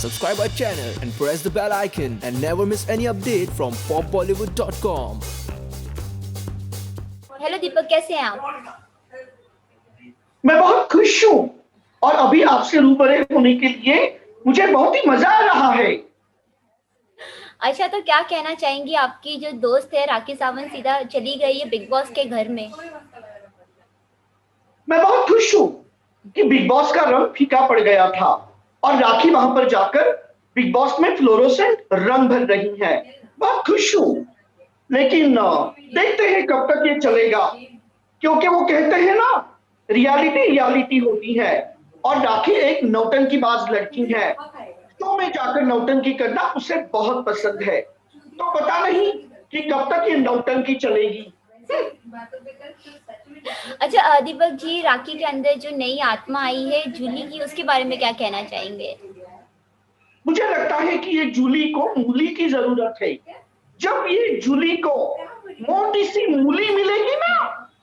subscribe our channel and press the bell icon and never miss any update from popbollywood.com. Hello Deepak, कैसे हैं आप? मैं बहुत खुश हूँ और अभी आपसे रूबरू होने के लिए मुझे बहुत ही मजा आ रहा है। अच्छा, तो क्या कहना चाहेंगी? आपकी जो दोस्त है राखी सावंत सीधा चली गई है बिग बॉस के घर में। मैं बहुत खुश हूँ कि बिग बॉस का रंग फीका पड़ गया था और राखी वहां पर जाकर बिग बॉस में फ्लोरोसेंट रंग भर रही है। बहुत खुश हूँ, लेकिन देखते हैं कब तक ये चलेगा, क्योंकि वो कहते हैं ना, रियलिटी रियलिटी होती है और राखी एक नौटंकीबाज लड़की है। तो में जाकर नौटंकी करना उसे बहुत पसंद है। तो पता नहीं कि कब तक ये नौटंकी चलेगी। अच्छा दीपक जी, राखी के अंदर जो नई आत्मा आई है जूली की, उसके बारे में क्या कहना चाहेंगे? मुझे लगता है कि ये जूली को मूली की जरूरत है। जब ये जूली को मोटी सी मूली मिलेगी ना,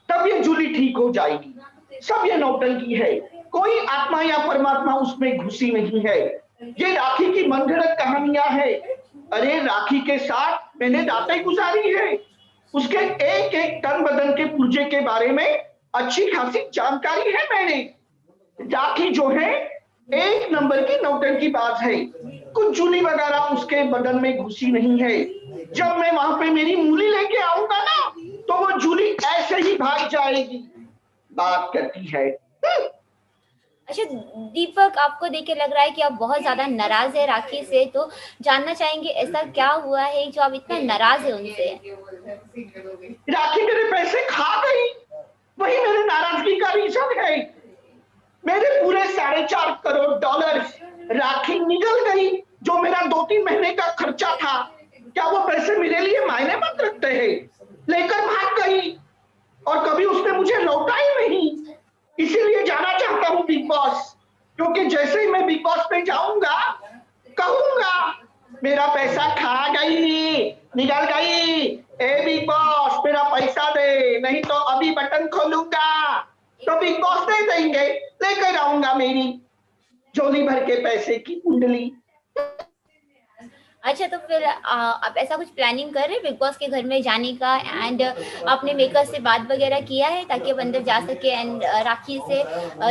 तब ये जूली ठीक हो जाएगी। सब ये नौटंकी है, कोई आत्मा या परमात्मा उसमें घुसी नहीं है। ये राखी की मनगढ़ंत कहानियां है। अरे राखी के साथ मैंने रातें गुजारी है, उसके एक एक तन बदन के पुर्जे के बारे में अच्छी खासी जानकारी है मैंने। राखी जो है एक नंबर की नौटंकीबाज है। कुछ जूली वगैरह उसके बदन में घुसी नहीं है। जब मैं वहां पे मेरी मूली लेके आऊंगा ना, तो वो जूली ऐसे ही भाग जाएगी। बात करती है। अच्छा दीपक, आपको देख के लग रहा है कि आप बहुत ज्यादा नाराज है राखी से, तो जानना चाहेंगे ऐसा क्या हुआ है जो आप इतना नाराज है उनसे? राखी मेरे पैसे खा गई, वही मेरी नाराजगी का रीजन है। मेरे पूरे $4.5 करोड़ राखी निकल गई, जो मेरा 2-3 महीने का खर्चा था। क्या वो पैसे मेरे लिए मायने मत रखते हैं? लेकर भाग गई और कभी उसने मुझे लौटा ही नहीं। इसीलिए जाना चाहता हूँ बिग बॉस, क्योंकि जैसे ही मैं बिग बॉस पे जाऊंगा, कहूंगा मेरा पैसा खा गई, निकल गई। ए बिग बॉस, मेरा पैसा दे, नहीं तो अभी बटन खोलूंगा। तो बिग बॉस दे देंगे, लेकर आऊंगा मेरी झोली भर के पैसे की कुंडली। अच्छा, तो फिर आप ऐसा कुछ प्लानिंग कर रहे हैं बिग बॉस के घर में जाने का? एंड आपने मेकर से बात वगैरह किया है ताकि अब अंदर जा सके एंड राखी से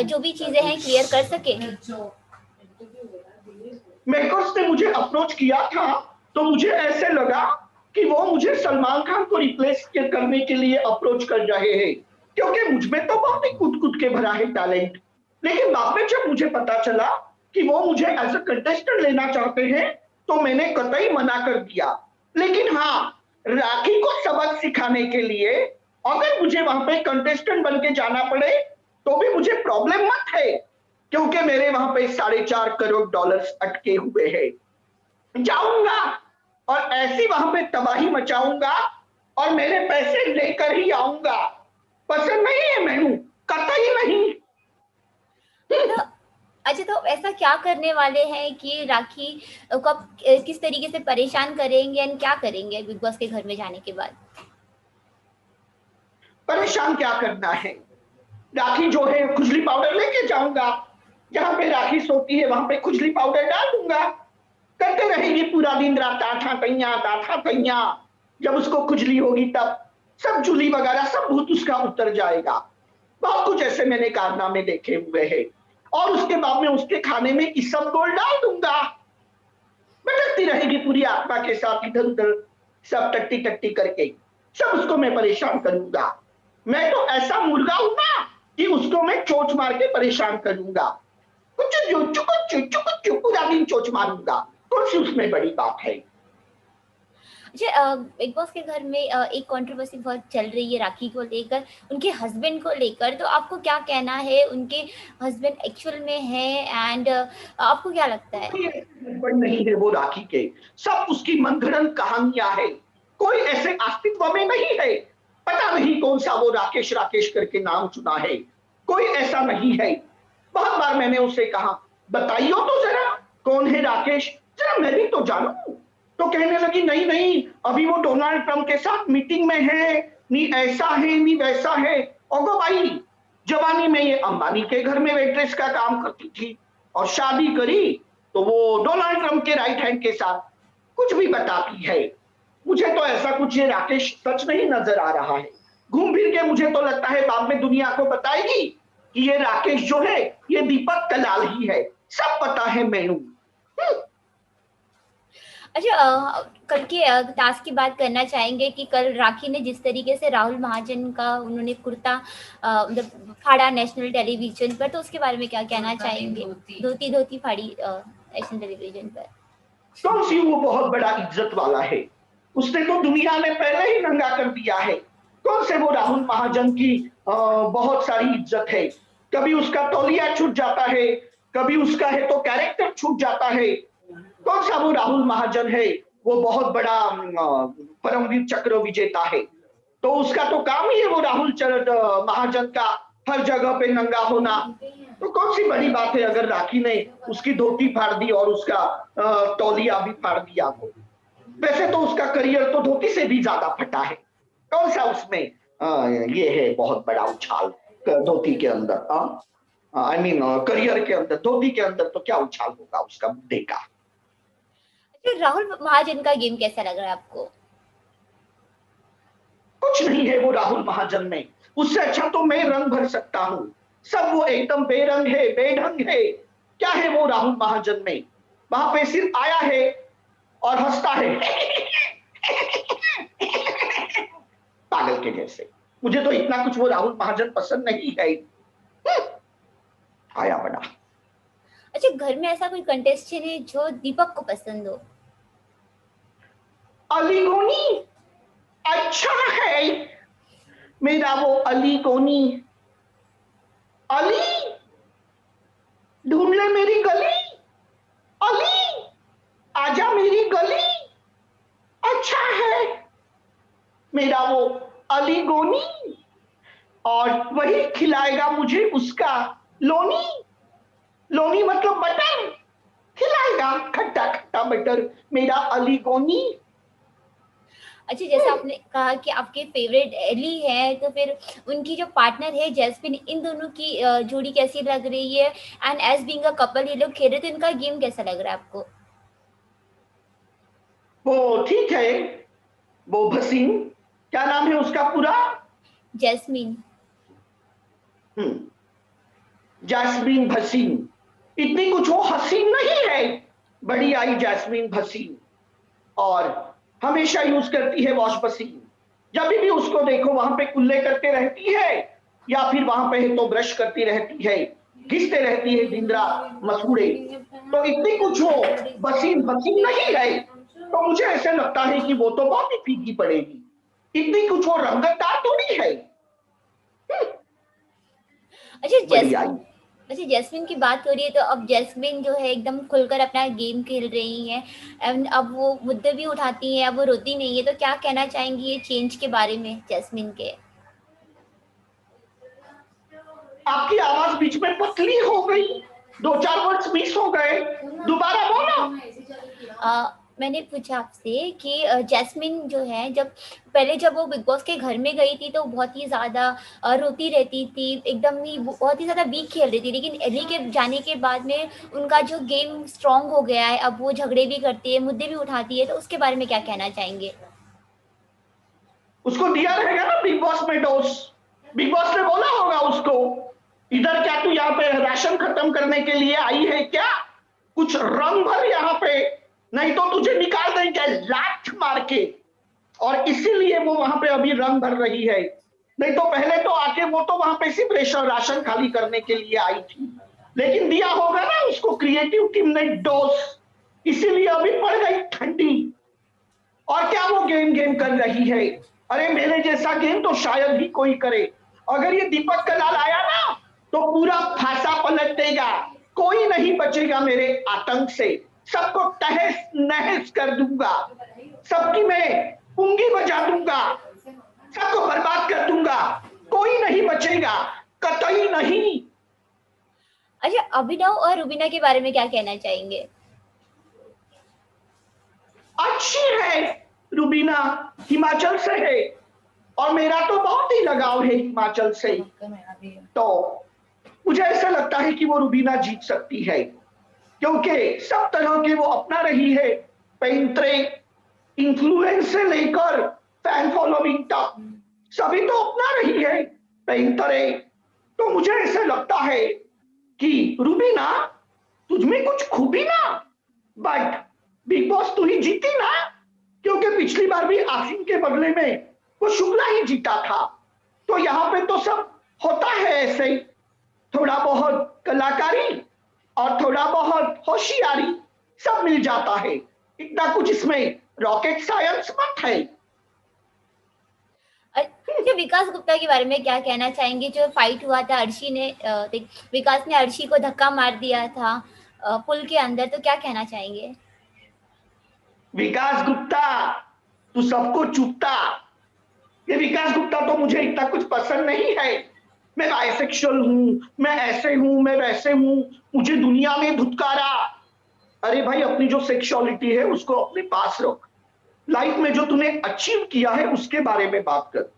जो भी चीजें हैं क्लियर कर सके? मेकर्स ने मुझे अप्रोच किया था, तो मुझे ऐसे लगा कि वो मुझे सलमान खान को रिप्लेस करने के लिए अप्रोच कर रहे हैं, क्योंकि मुझ में तो बहुत ही कूद कूद के भरा है टैलेंट। लेकिन बाद में जब मुझे पता चला कि वो मुझे एज अ कंटेस्टेंट लेना चाहते हैं, तो मैंने कतई मना कर दिया। लेकिन हाँ, राखी को सबक सिखाने के लिए अगर मुझे वहां पे कंटेस्टेंट बन के जाना पड़े, तो भी मुझे प्रॉब्लम मत है, क्योंकि मेरे वहां पे $4.5 करोड़ अटके हुए हैं। जाऊंगा और ऐसी वहां पे तबाही मचाऊंगा और मेरे पैसे लेकर ही आऊंगा। पसंद नहीं है मैनू, कतई नहीं। तो अच्छा, तो ऐसा क्या करने वाले हैं कि राखी को आप किस तरीके से परेशान करेंगे एंड क्या करेंगे बिग बॉस के घर में जाने के बाद? परेशान क्या करना है, राखी जो है खुजली पाउडर लेके जाऊंगा। जहां पे राखी सोती है वहां पे खुजली पाउडर डाल दूंगा। करते रहेगी पूरा दिन रात आठा तैया ताठा तैया। जब उसको खुजली होगी तब सब जूली वगैरह सब भूत उसका उतर जाएगा। बहुत कुछ ऐसे मैंने कारनामे देखे हुए हैं। और उसके बाद में उसके खाने में इसबगोल डाल दूंगा। भटकती रहेगी पूरी आत्मा के साथ इधर उधर, सब टट्टी टट्टी करके। सब उसको मैं परेशान करूंगा। मैं तो ऐसा मुर्गा हूं ना कि उसको मैं चोंच मार के परेशान करूंगा। कुछ पूरा दिन चोंच मारूंगा। कौन सी उसमें बड़ी बात है? अच्छा, बिग बॉस के घर में एक कंट्रोवर्सी बहुत चल रही है राखी को लेकर, उनके हस्बैंड को लेकर। तो आपको क्या कहना है? उनके हस्बैंड एक्चुअल में है एंड आपको क्या लगता है? कोई ऐसे हस्बैंड नहीं है वो राखी के, सब उसकी मनगढ़ंत कहानियां है। कोई ऐसे अस्तित्व में नहीं है। पता नहीं कौन सा वो राकेश राकेश करके नाम चुना है। कोई ऐसा नहीं है। बहुत बार मैंने उससे कहा, बताइयो तो जरा कौन है राकेश, जरा मैं भी तो जानूं। तो कहने लगी, नहीं नहीं, अभी वो डोनाल्ड ट्रंप के साथ मीटिंग में है, नी ऐसा है नी वैसा है। ओगो भाई, जवानी में ये अंबानी के घर में वेट्रेस का काम करती थी और शादी करी तो वो डोनाल्ड ट्रंप के राइट हैंड के साथ कुछ भी बताती है। मुझे तो ऐसा कुछ ये राकेश सच नहीं नजर आ रहा है। घूम फिर के मुझे तो लगता है बाद में दुनिया को बताएगी कि ये राकेश जो है ये दीपक कलाल ही है। सब पता है मैनू। अच्छा, कल के टास्क की बात करना चाहेंगे कि कल राखी ने जिस तरीके से राहुल महाजन का उन्होंने कुर्ता मतलब फाड़ा नेशनल टेलीविजन पर, तो उसके बारे में क्या कहना चाहेंगे? धोती धोती फाड़ी नेशनल टेलीविजन पर। कौन सी वो बहुत बड़ा इज्जत वाला है? उसने तो दुनिया में पहले ही नंगा कर दिया है। कौन से वो राहुल महाजन की बहुत सारी इज्जत है। कभी उसका तौलिया छूट जाता है, कभी उसका है तो कैरेक्टर छूट जाता है। कौन सा वो राहुल महाजन है? वो बहुत बड़ा परमवीर चक्र विजेता है। तो उसका तो काम ही है वो राहुल महाजन का हर जगह पे नंगा होना। तो कौन सी बड़ी बात है अगर राखी ने उसकी धोती फाड़ दी और उसका तौलिया भी फाड़ दिया तो। वैसे तो उसका करियर तो धोती से भी ज्यादा फटा है। कौन सा उसमें ये है बहुत बड़ा उछाल धोती के अंदर। आई मीन करियर के अंदर, धोती के अंदर तो क्या उछाल होगा उसका बुड्ढे का। अच्छा, राहुल महाजन का गेम कैसा लग रहा है आपको? कुछ नहीं है वो राहुल महाजन में। उससे अच्छा तो मैं रंग भर सकता हूँ। सब वो एकदम बेरंग है, बेढंग है। क्या है वो राहुल महाजन में? वहां पे सिर्फ आया है और हंसता है पागल के जैसे। मुझे तो इतना कुछ वो राहुल महाजन पसंद नहीं है। आया बड़ा। अच्छा, घर में ऐसा कोई कंटेस्टेंट है जो दीपक को पसंद हो? अली गोनी अच्छा है मेरा वो अली गोनी। अली ढूंढ ले मेरी गली। अली आजा मेरी गली। अच्छा है मेरा वो अली गोनी। और वही खिलाएगा मुझे उसका लोनी। लोनी मतलब बटर। खिलाएगा खट्टा खट्टा बटर मेरा अली गोनी। अच्छा, जैसा आपने कहा कि आपके फेवरेट एली है, तो फिर उनकी जो पार्टनर है जैस्मिन, इन दोनों की जोड़ी कैसी लग रही है? And as being a couple ये लोग खेल रहे, तो इनका गेम कैसा लग रहा है आपको? वो ठीक है। वो भसीन, क्या नाम है उसका पूरा? जैस्मिन। जैस्मीन भसीन। इतनी कुछ वो हसीन नहीं है। बड़ी आई जैस्मीन भसीन और हमेशा यूज करती है वॉश मशीन। जब भी उसको देखो वहां पे कुल्ले करते रहती है या फिर वहां पे है तो ब्रश करती रहती है, घिसते रहती है भिंडरा मसूड़े। तो इतनी कुछ वो भसीन भसीन नहीं है। तो मुझे ऐसे लगता है कि वो तो बहुत ही फीकी पड़ेगी। इतनी कुछ वो रंगतदार थोड़ी है। अच्छा, बड़ी आई। जैस्मिन की बात हो रही है, तो अब जैस्मिन जो है एकदम खुलकर अपना गेम खेल रही है एंड अब वो मुद्दे भी उठाती है, अब वो रोती नहीं है, तो क्या कहना चाहेंगी ये चेंज के बारे में जैस्मिन के? आपकी आवाज बीच में पतली हो गई, दो चार वर्ड्स मिस हो गए, दोबारा बोलो। मैंने पूछा आपसे कि जैस्मिन जो है, जब वो बिग बॉस के घर में गई थी तो बहुत ही ज़्यादा रोती रहती थी, एकदम ही बहुत ही ज़्यादा वीक खेल रही थी, लेकिन एली के जाने के बाद में उनका जो गेम स्ट्रॉन्ग हो गया है, अब वो झगड़े भी करती है, मुद्दे भी उठाती है, तो उसके बारे में क्या कहना चाहेंगे? उसको दिया रहेगा ना बिग बॉस में डोज। बिग बॉस ने बोला होगा उसको, इधर क्या तू यहाँ पे राशन खत्म करने के लिए आई है क्या? कुछ रंग भर यहाँ पे, नहीं तो तुझे निकाल देंगे लात मार के। और इसीलिए वो वहां पे अभी रंग भर रही है। नहीं तो पहले तो आके वो तो वहां पे सिर्फ राशन खाली करने के लिए आई थी। लेकिन दिया होगा ना उसको क्रिएटिव टीम ने डोज, इसीलिए अभी पड़ गई ठंडी। और क्या वो गेम गेम कर रही है? अरे मेरे जैसा गेम तो शायद ही कोई करे। अगर ये दीपक कलाल आया ना तो पूरा फांसा पलट देगा। कोई नहीं बचेगा मेरे आतंक से। सबको तहस नहस कर दूंगा। सबकी मैं पुंगी बजा दूंगा। सबको बर्बाद कर दूंगा। कोई नहीं बचेगा, कतई नहीं। अच्छा, अभिनव और रुबीना के बारे में क्या कहना चाहेंगे? अच्छी है रुबीना, हिमाचल से है और मेरा तो बहुत ही लगाव है हिमाचल से। तो मुझे ऐसा लगता है कि वो रुबीना जीत सकती है। क्योंकि सब तरह के वो अपना रही है, पेंट्रे इन्फ्लुएंस से लेकर फैन फॉलोइंग तक सभी तो अपना रही है पेंटरे। तो मुझे ऐसे लगता है कि रूबीना, तुझमें कुछ खूबी ना, बट बिग बॉस तू ही जीती ना, क्योंकि पिछली बार भी आसिम के बदले में वो शुक्ला ही जीता था। तो यहाँ पे तो सब होता है ऐसे ही, थोड़ा बहुत कलाकारी और थोड़ा बहुत होशियारी सब मिल जाता है, इतना कुछ इसमें रॉकेट साइंस मत है। अच्छा, विकास गुप्ता के बारे में क्या कहना चाहेंगे? जो फाइट हुआ था, अर्शी ने विकास ने अर्शी को धक्का मार दिया था पुल के अंदर, तो क्या कहना चाहेंगे? विकास गुप्ता, तू सबको चुपता। ये विकास गुप्ता तो मुझे इतना कुछ पसंद नहीं है। मैं बाइसेक्सुअल हूं, मैं ऐसे हूं, मैं वैसे हूं, मुझे दुनिया में धुतकारा। अरे भाई, अपनी जो सेक्सुअलिटी है उसको अपने पास रख। लाइफ में जो तूने अचीव किया है उसके बारे में बात कर।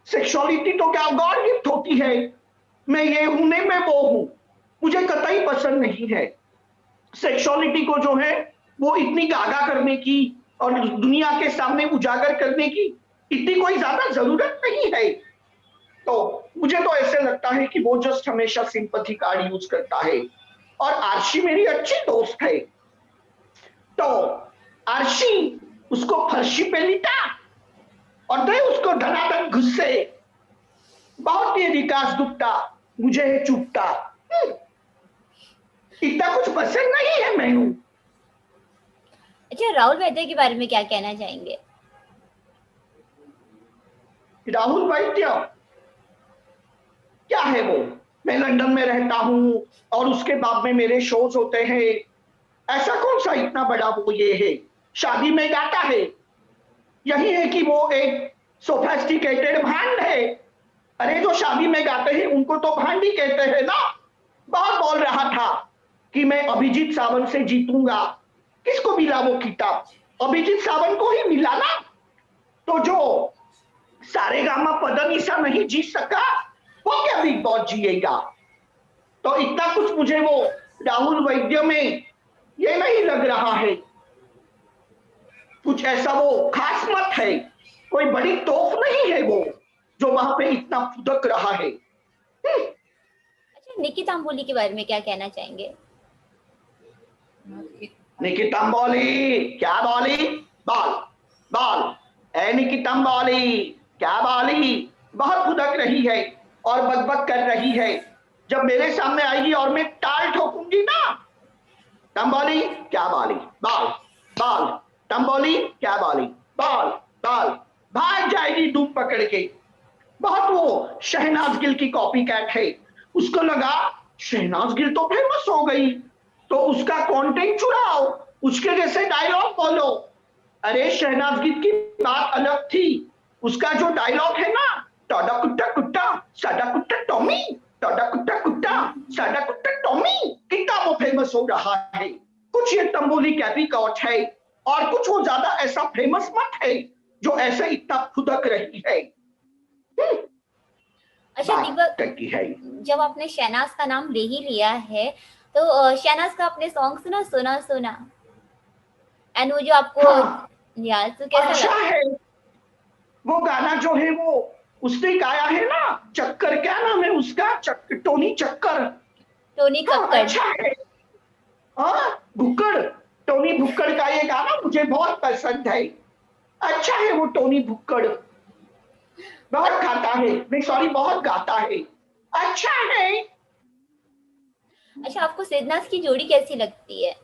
सेक्सुअलिटी तो क्या गॉड गिफ्ट होती है। मैं ये हूं नहीं, मैं वो हूं, मुझे कतई पसंद नहीं है। सेक्सुअलिटी को जो है वो इतनी गागा करने की और दुनिया के सामने उजागर करने की इतनी कोई ज्यादा जरूरत नहीं है। तो मुझे तो ऐसे लगता है कि वो जस्ट हमेशा सिंपैथी कार्ड यूज करता है। और आरशी मेरी अच्छी दोस्त है, तो आरशी उसको फर्शी पे लिटा और दे उसको धनाधन गुस्से। बहुत ही विकास गुप्ता, मुझे है चुपता। इतना कुछ पसंद नहीं है मैनू। अच्छा, राहुल वैद्य के बारे में क्या कहना चाहेंगे? राहुल वैद्य क्या है वो? मैं लंदन में रहता हूं और उसके बाद में मेरे शोज होते हैं। ऐसा कौन सा इतना बड़ा वो ये है, शादी में गाता है? यही है कि वो एक सोफेस्टिकेटेड भांड है। अरे जो शादी में गाते हैं उनको तो भांडी कहते हैं ना। बहुत बोल रहा था कि मैं अभिजीत सावंत से जीतूंगा। किसको मिला वो किताब? अभिजीत सावंत को ही मिला ना। तो जो सारेगामा पदनिसा नहीं जीत सका, वो क्या बिग बॉस जिएगा? तो इतना कुछ मुझे वो राहुल वैद्य में ये नहीं लग रहा है, कुछ ऐसा वो खास मत है। कोई बड़ी तोफ नहीं है वो जो वहां पे इतना फुदक रहा है। अच्छा, निकी तांबोली के बारे में क्या कहना चाहेंगे? निकी तंबोली क्या बोली? बॉल बॉल, ए निकी तंबोली क्या बोली? बहुत फुदक रही है और बकबक कर रही है। जब मेरे सामने आएगी और मैं टाल ठोकूंगी ना, तंबोली क्या बोली? बॉल बॉल, तंबोली क्या बोली? बॉल बॉल, भाग जाएगी धूप पकड़ के। बहुत वो शहनाज गिल की कॉपी कैट है। उसको लगा शहनाज गिल तो फेमस हो गई, तो उसका कंटेंट चुराओ, उसके जैसे डायलॉग बोलो। अरे शहनाज गिल की बात अलग थी। उसका जो डायलॉग है ना, टाडा कुट्टा कुट्टा साडा कुट्टा टॉमी, टाडा कुट्टा कुट्टा साडा कुट्टा टॉमी, कितना वो फेमस हो रहा है। कुछ ये तंबोली कैपी कॉट है और कुछ वो ज्यादा ऐसा फेमस मत है जो ऐसे इतना फुदक रही है। अच्छा दीपक, है। जब आपने शहनाज का नाम ले ही लिया है, तो शहनाज का आपने सॉन्ग सुना, सोना सोना, एंड वो जो आपको हाँ, यार तो कैसा अच्छा लगा? है वो गाना जो है वो उसने गाया है ना, चक्कर, क्या नाम है उसका? टोनी चक्कर। टोनी हाँ, कक्कड़। अच्छा है। हाँ, भुक्कड़, टोनी भुक्कड़ का ये गाना मुझे बहुत पसंद है। अच्छा है वो टोनी भुक्कड़, बहुत खाता है, नहीं सॉरी, बहुत गाता है। अच्छा है। अच्छा, आपको सिद्धनाथ की जोड़ी कैसी लगती है?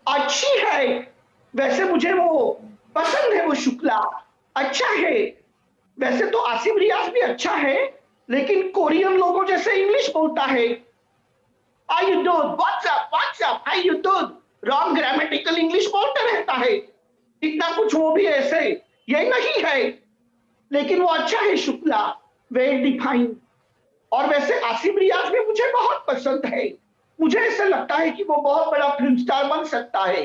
अच्छी है, वैसे मुझे वो पसंद है, वो शुक्ला अच्छा है। वैसे तो आसिम रियाज भी अच्छा है, लेकिन कोरियन लोगों जैसे इंग्लिश बोलता है। How you doing? What's up? What's up? How you doing? Wrong grammatical English बोलते रहता है। इतना कुछ वो भी ऐसे ये नहीं है, लेकिन वो अच्छा है शुक्ला, वेल डिफाइंड। और वैसे आसिम रियाज भी मुझे बहुत पसंद है। मुझे ऐसा लगता है कि वो बहुत बड़ा फिल्म स्टार बन सकता है,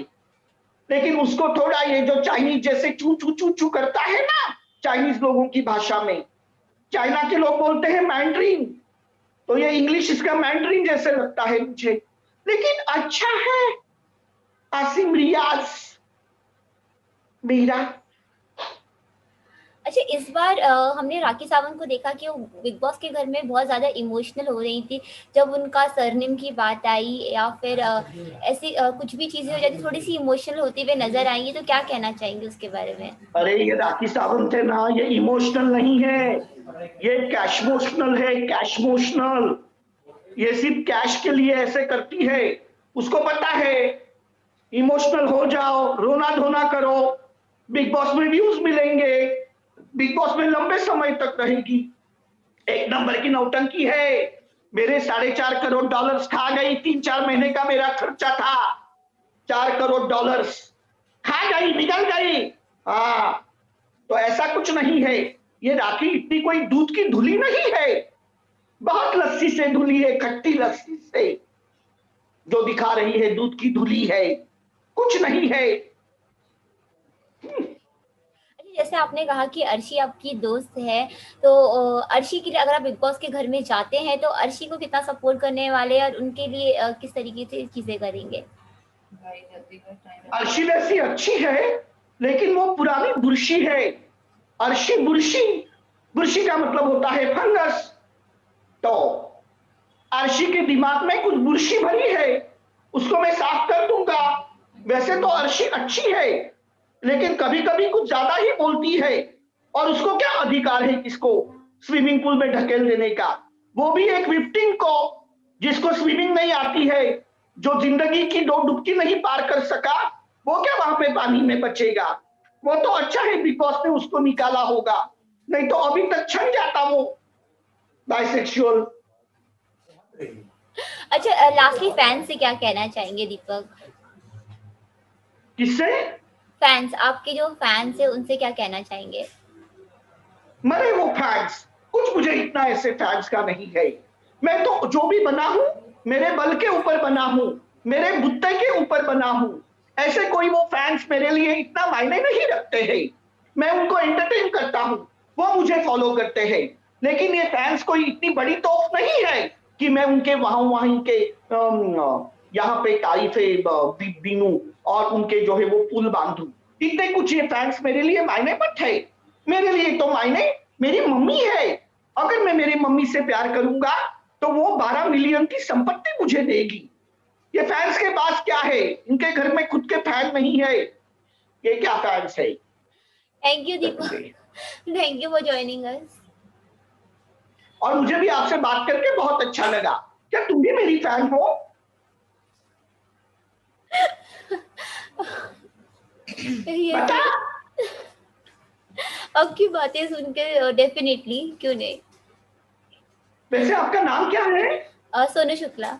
लेकिन उसको थोड़ा ये जो चाइनीज जैसे चू चू चू चू करता है ना, चाइनीज लोगों की भाषा में, चाइना के लोग बोलते हैं मैंड्रीन, तो ये इंग्लिश इसका मैंड्रीन जैसे लगता है मुझे। लेकिन अच्छा है आसिम रियाज मेरा। अच्छा, इस बार हमने राखी सावंत को देखा कि वो बिग बॉस के घर में बहुत ज़्यादा इमोशनल हो रही थी जब उनका सरनेम की बात आई, या फिर ऐसी कुछ भी चीज़ें हो जाती, थोड़ी सी इमोशनल होते हुए नजर आएंगी, तो क्या कहना चाहेंगे उसके बारे में? अरे ये राखी सावंत है ना, ये इमोशनल नहीं है, ये कैशमोशनल है, कैशमोशनल। ये सिर्फ कैश के लिए ऐसे करती है, उसको पता है इमोशनल हो जाओ, रोना धोना करो, बिग बॉस में व्यूज मिलेंगे, बिग बॉस में लंबे समय तक रहेगी। एक नंबर की नौटंकी है। मेरे $4.5 करोड़ खा गई, 3-4 महीने का मेरा खर्चा था, $4 करोड़ खा गई, निकल गई। हाँ, तो ऐसा कुछ नहीं है। ये राखी इतनी कोई दूध की धुली नहीं है, बहुत लस्सी से धुली है, खट्टी लस्सी से। जो दिखा रही है दूध की धुली है, कुछ नहीं है। अच्छा, जैसे आपने कहा कि अर्शी आपकी दोस्त है, तो अर्शी के लिए अगर आप बिग बॉस के घर में जाते हैं तो अर्शी को कितना सपोर्ट करने वाले हैं और उनके लिए किस तरीके से चीज़ें करेंगे? अर्शी वैसी अच्छी है, लेकिन वो पुरानी बुरशी है। अर्शी बुरशी, बुरशी का मतलब होता है फंगस। तो अर्शी के दिमाग में कुछ बुरशी भरी है, उसको मैं साफ कर दूंगा। वैसे तो अर्शी अच्छी है, लेकिन कभी कभी कुछ ज्यादा ही बोलती है, और उसको क्या अधिकार है किसको स्विमिंग पूल में ढकेल देने का? वो भी एक विक्टिम को, जिसको स्विमिंग नहीं आती है, जो जिंदगी की 2 डुबकी नहीं पार कर सका, वो क्या वहां पे पानी में बचेगा? वो तो अच्छा है बिग बॉस ने उसको निकाला होगा, नहीं तो अभी तक छन जाता वो बाइसेक्सुअल। अच्छा, लास्टली फैंस से क्या कहना चाहेंगे दीपक? किससे? फैंस, आपके जो फैंस है उनसे क्या कहना चाहेंगे? मरे वो फैंस, कुछ मुझे इतना ऐसे फैंस का नहीं है। मैं तो जो भी बना हूं मेरे बल के ऊपर बना हूं, मेरे बुत्ते के ऊपर बना हूं। ऐसे कोई वो फैंस मेरे लिए इतना मायने नहीं रखते हैं। मैं उनको एंटरटेन करता हूं, वो मुझे फॉलो करते हैं। लेकिन ये फैंस कोई इतनी बड़ी तोप नहीं है कि मैं उनके वहां वहीं के यहाँ पे तारीफे बीनूं और उनके जो है वो पुल बांधूं। इतने कुछ ये फैंस मेरे लिए मायने मत है। मेरे लिए तो मायने मेरी मम्मी है। अगर मैं मेरी मम्मी से प्यार करूंगा तो वो 12 मिलियन की संपत्ति मुझे देगी। ये फैंस के पास क्या है? इनके घर में खुद के फैन नहीं है, ये क्या फैंस है? Thank you Deepak, thank you for joining us. और मुझे भी आपसे बात करके बहुत अच्छा लगा। क्या तुम भी मेरी फैन हो? ये बता। आपकी बातें सुन के डेफिनेटली, क्यों नहीं। वैसे आपका नाम क्या है? सोनू शुक्ला।